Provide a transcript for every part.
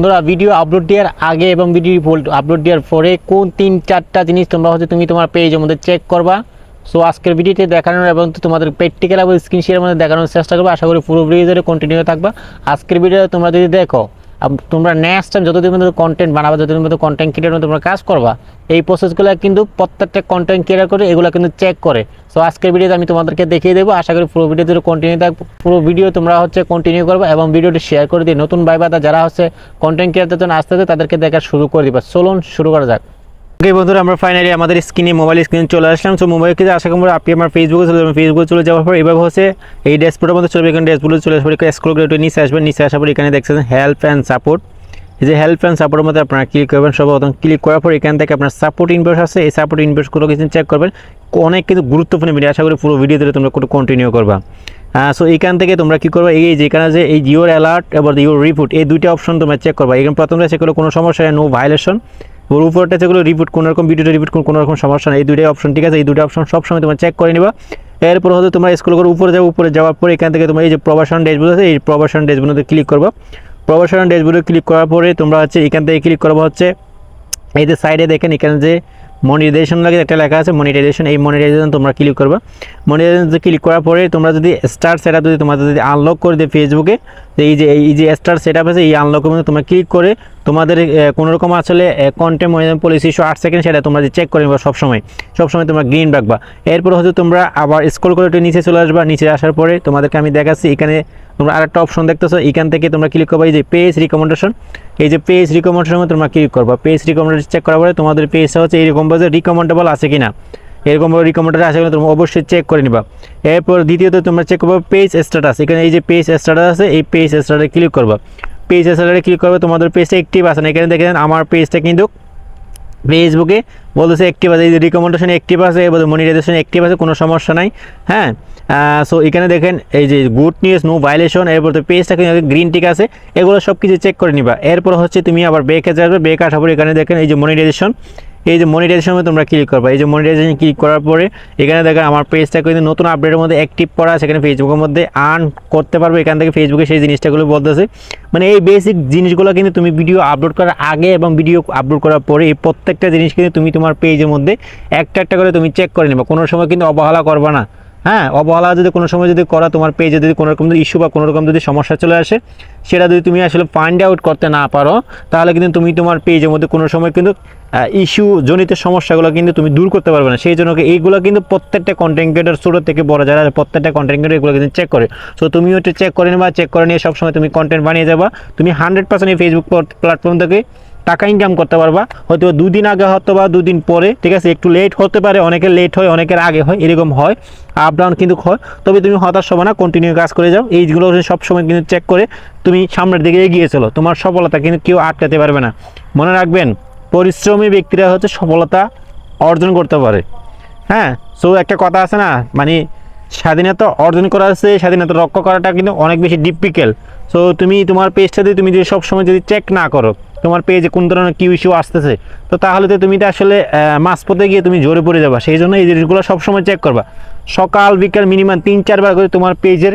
বন্ধুরা video upload দেওয়ার আগে এবং ভিডিও আপলোড দেওয়ার পরে কোন 3-4টা জিনিস তোমরা তুমি তোমার পেজের মধ্যে চেক করবা। সো আজকের ভিডিওতে দেখানোর এবং তোমাদের প্র্যাকটিক্যাল এবং স্ক্রিন শেয়ারের মধ্যে দেখানোর চেষ্টা করবো। আশা করি পুরো ভিডিও কন্টিনিউ থাকবা। আজকের ভিডিও তোমরা যদি দেখো, তোমরা নেক্সট টাইম যতদিন মধ্যে কন্টেন্ট বানাবা, যতদিন মধ্যে কন্টেন্ট ক্রিয়েটার মধ্যে তোমরা কাজ করবা, এই প্রসেসগুলো কিন্তু প্রত্যেকটা কন্টেন্ট ক্রিয়েটার করে এগুলো কিন্তু চেক করে। সো আজকের ভিডিওতে আমি তোমাদেরকে দেখিয়ে দেবো। আশা করি পুরো ভিডিও কন্টিনিউ থাকবে, পুরো ভিডিও তোমরা কন্টিনিউ করবে এবং ভিডিওটি শেয়ার করে দিয়ে নতুন ভাইবাদা যারা কন্টেন্ট ক্রিয়েটার জন্য আসতে তাদেরকে দেখা শুরু করে দিবা। চলুন শুরু করা যাক। ওকে বন্ধুরা, আমরা ফাইনালি আমাদের স্ক্রিনে মোবাইল স্ক্রিনে চলে আসলাম। সো মোবাইল থেকে আশা করি আপনি আমার ফেসবুকে চলে যাবেন। ফেসবুকে চলে যাওয়ার পর এভাবে এই ড্যাশবোর্ডের মধ্যে চলে এখানে ড্যাশবোর্ডে চলে আসবে, স্ক্রল করে একটু নিচে আসবেন। নিচে আসার পর এখানে দেখছেন হেল্প অ্যান্ড সাপোর্ট। এই যে হেল্প অ্যান্ড সাপোর্টের মধ্যে আপনারা ক্লিক করবেন। সর্বপ্রথম ক্লিক করার পর এখান থেকে আপনার সাপোর্ট ইনভয়েস আছে, এই সাপোর্ট ইনভয়েসগুলো কিছু চেক করবেন। অনেক কিন্তু গুরুত্বপূর্ণ ভিডিও, আশা করি পুরো ভিডিও ধরে তোমরা কন্টিনিউ করবা। সো এইখান থেকে তোমরা কী করবা, এই যেখানে যে এই ইউর অ্যালার্ট এবং ইউর রিপোর্ট, এই দুইটা অপশন তোমরা চেক করবা। এখানে প্রথমটা চেক করলে কোনো সমস্যা নেই, নো ভায়োলেশন। ওর উপরটা যেগুলো রিপোর্ট কোনো রকম ভিডিওটা রিপোর্ট কোনো রকম সমস্যা নেই, এই দুইটাই অপশন ঠিক আছে। এই দুটো অপশন সবসময় তোমরা চেক করে নিবা। এরপর তোমরা স্ক্রল করে উপরে যাওয়ার পরে এখান থেকে তোমরা এই যে প্রবাসন ড্যাশবোর্ড আছে, এই প্রবাসন ড্যাশবোর্ডে ক্লিক করবা। প্রবাসন ড্যাশবোর্ডে ক্লিক করার পরে তোমরা এখান থেকে ক্লিক করবো এই যে সাইডে দেখেন এখানে যে মনিটাইজেশন লাগে একটা লেখা আছে, মনিটাইজেশন। এই মনিটাইজেশন তোমরা ক্লিক করবা। মনিটাইজেশন ক্লিক করার পরে তোমরা যদি স্টার সেটআপ যদি আনলক করে দেয় ফেসবুকে, এই যে স্টার সেটআপ আছে, এই আনলকের মধ্যে তোমরা ক্লিক করে তোমাদের কোনো রকম কন্টেন্ট পলিসি 8 সেকেন্ড সেটা তোমরা চেক করে নেবা। সবসময় তোমরা গ্রিন রাখবা। এরপর তোমরা আবার স্ক্রল করে একটু নিচে চলে আসবা। নিচে আসার পরে তোমাদেরকে আমি দেখাচ্ছি, এখানে তোমরা আরেকটা অপশন দেখতেছো, এখান থেকে তোমরা ক্লিক করবা এই যে পেজ রিকমেন্ডেশন। এই যে পেজ রিকমেন্ডেশন তোমরা ক্লিক করবা। পেজ রিকমেন্ডেশন চেক করার পরে তোমাদের পেজটা এইরকম রিকমেন্ডেবল আছে কিনা, এরকম রিকমেন্ডেড আছে কিনা তোমরা অবশ্যই চেক করে নিবা। এরপর দ্বিতীয়ত তোমরা চেক করবা পেজ স্ট্যাটাস। এখানে এই যে পেজ স্ট্যাটাস আছে, এই পেজ স্ট্যাটাসে ক্লিক করবা। পেজ স্ট্যাটাসে ক্লিক করবে, তোমাদের পেজটা অ্যাক্টিভ আছে না। এখানে দেখেন আমার পেজটা কিন্তু ফেসবুকে বলতেছে অ্যাক্টিভ আছে, এই যে রিকমেন্ডেশন অ্যাক্টিভ আছে এবং মনিটাইজেশন অ্যাক্টিভ আছে, কোনো সমস্যা নাই। হ্যাঁ, সো এখানে দেখেন এই যে গুড নিউজ, নো ভায়োলেশন। এরপর তো পেজটা কিন্তু গ্রিন টিক আছে, এগুলো সব কিছু চেক করে নিবা। এরপর তুমি আবার ব্যাকে যাবে। ব্যাকে আসার পরে এখানে দেখেন এই যে মনিটাইজেশন, এই যে মনিটাইজেশনে তোমরা ক্লিক করবা। এই যে মনিটাইজেশন ক্লিক করার পরে এখানে দেখেন আমার পেজটা কিন্তু নতুন আপডেটের মধ্যে অ্যাক্টিভ করা আছে, এখানে ফেসবুকের মধ্যে আর্ন করতে পারবে। এখান থেকে ফেসবুকে সেই জিনিসটাগুলো বলতেছে, মানে এই বেসিক জিনিসগুলো কিন্তু তুমি ভিডিও আপলোড করার আগে এবং ভিডিও আপলোড করার পরে এই প্রত্যেকটা জিনিস কিন্তু তুমি তোমার পেজের মধ্যে একটা করে তুমি চেক করে নেবা। কোনো সময় কিন্তু অবহেলা করবা না। হ্যাঁ, অবহেলা যদি কোনো সময় যদি করা, তোমার পেজে যদি কোনো রকম ইস্যু বা কোনো রকম যদি সমস্যা চলে আসে, সেটা যদি তুমি ফাইন্ড আউট করতে না পারো, তাহলে কিন্তু তুমি তোমার পেজের মধ্যে কোনো সময় কিন্তু ইস্যু জনিত সমস্যাগুলো কিন্তু তুমি দূর করতে পারবে না। সেই জন্য এইগুলো কিন্তু প্রত্যেকটা কন্টেন্ট ক্রিয়েটর ছোটো থেকে বড় যারা প্রত্যেকটা কন্টেন্ট ক্রিয়েটর এগুলো কিন্তু চেক করে। সো তুমিও একটু চেক করে নেবা। চেক করে নিয়ে সবসময় তুমি কন্টেন্ট বানিয়ে যাবা। তুমি 100% এই ফেসবুক প্ল্যাটফর্ম থেকে টাকা ইনকাম করতে পারবা। হয়তো 2 দিন আগে হয়তো বা 2 দিন পরে, ঠিক আছে, একটু লেট হতে পারে, অনেকের লেট হয়, অনেকের আগে হয়, এরকম হয়, আপ ডাউন কিন্তু হয়। তবে তুমি হতাশ হবে না, কন্টিনিউ কাজ করে যাও। এইগুলো সবসময় কিন্তু চেক করে তুমি সামনের দিকে এগিয়ে চলো। তোমার সফলতা কিন্তু কেউ আটকাতে পারবে না। মনে রাখবেন, পরিশ্রমী ব্যক্তিরা সফলতা অর্জন করতে পারে। হ্যাঁ, সো একটা কথা আছে না, মানে স্বাধীনতা অর্জন করা আছে, স্বাধীনতা রক্ষা করাটা কিন্তু অনেক বেশি ডিফিকাল্ট। সো তুমি তোমার পেজটা তুমি যদি সবসময় যদি চেক না করো তোমার পেজে কোন ধরনের কি ইস্যু আসতেছে, তো তাহলে তো তুমি তো আসলে মাঝপথে গিয়ে তুমি জোরে পড়ে যাবা। সেই জন্য এই জিনিসগুলো সবসময় চেক করবা। সকাল বিকাল মিনিমাম 3-4 বার করে তোমার পেজের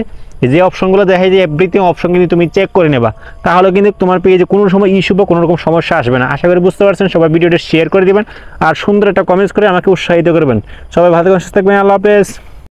যে অপশনগুলো দেখায় যে এভরিথিং অপশন কিন্তু তুমি চেক করে নেবা। তাহলে কিন্তু তোমার পেজে কোনো সময় ইস্যু বা কোনো রকম সমস্যা আসবে না। আশা করি বুঝতে পারছেন। সবাই ভিডিওটা শেয়ার করে দেবেন আর সুন্দর একটা কমেন্টস করে আমাকে উৎসাহিত করবেন। সবাই ভালো থাকবেন, সুস্থ থাকবেন। আল্লাহ হাফেজ।